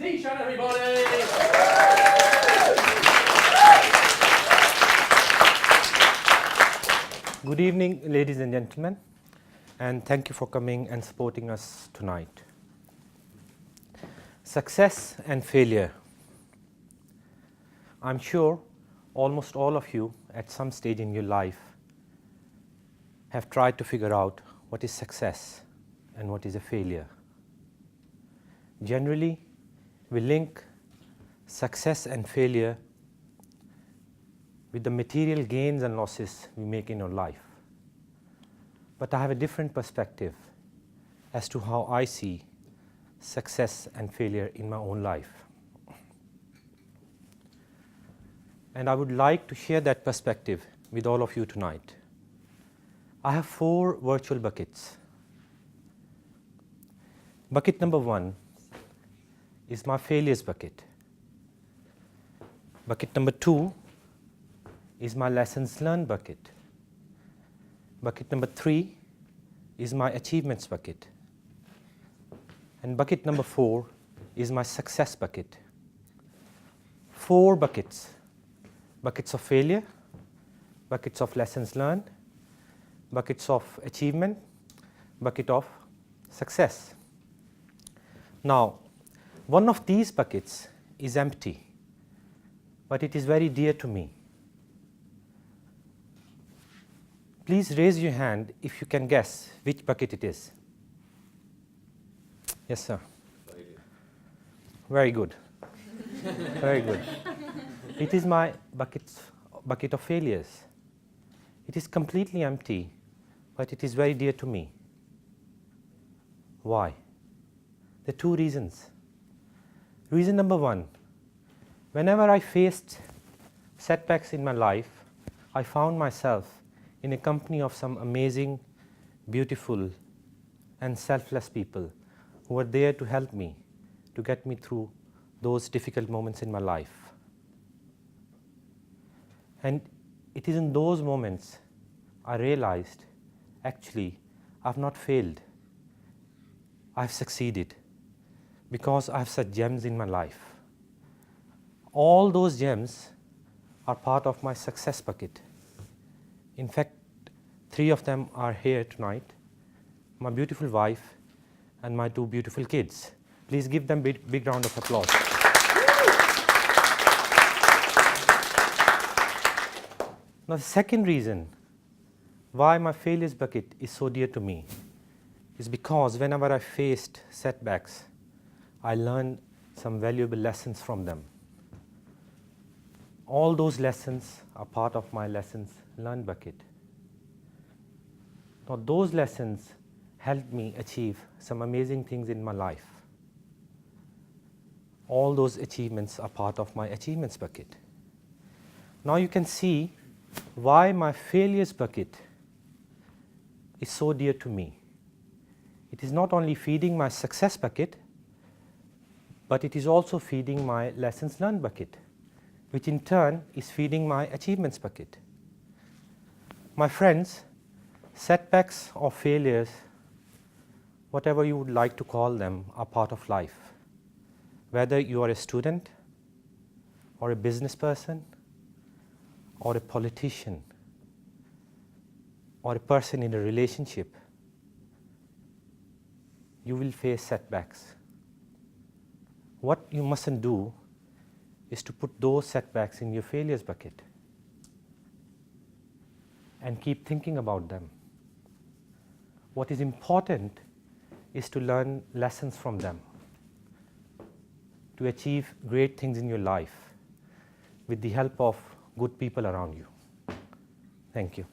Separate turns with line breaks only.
Zeeshan, everybody! Good evening, ladies and gentlemen, and thank you for coming and supporting us tonight. Success and failure. I'm sure almost all of you at some stage in your life have tried to figure out what is success and what is a failure. Generally, we link success and failure with the material gains and losses we make in our life. But I have a different perspective as to how I see success and failure in my own life. And I would like to share that perspective with all of you tonight. I have 4 virtual buckets. Bucket number 1 is my failures bucket. Bucket number 2 is my lessons learned bucket. Bucket number 3 is my achievements bucket. And bucket number 4 is my success bucket. 4 buckets. Buckets of failure, buckets of lessons learned, buckets of achievement, bucket of success. Now, one of these buckets is empty, but it is very dear to me. Please raise your hand if you can guess which bucket it is. Yes, sir. Very good. Very good. It is my bucket of failures. It is completely empty, but it is very dear to me. Why? There are 2 reasons. Reason number 1, whenever I faced setbacks in my life, I found myself in a company of some amazing, beautiful, and selfless people who were there to help me, to get me through those difficult moments in my life. And it is in those moments I realized, actually, I've not failed. I've succeeded because I have such gems in my life. All those gems are part of my success bucket. In fact, 3 of them are here tonight, my beautiful wife and my 2 beautiful kids. Please give them a big round of applause. Now, the second reason why my failures bucket is so dear to me is because whenever I faced setbacks, I learned some valuable lessons from them. All those lessons are part of my lessons learned bucket. Now, those lessons helped me achieve some amazing things in my life. All those achievements are part of my achievements bucket. Now you can see why my failures bucket is so dear to me. It is not only feeding my success bucket, but it is also feeding my lessons learned bucket, which in turn is feeding my achievements bucket. My friends, setbacks or failures, whatever you would like to call them, are part of life. Whether you are a student or a business person or a politician or a person in a relationship, you will face setbacks. What you mustn't do is to put those setbacks in your failures bucket and keep thinking about them. What is important is to learn lessons from them, to achieve great things in your life with the help of good people around you. Thank you.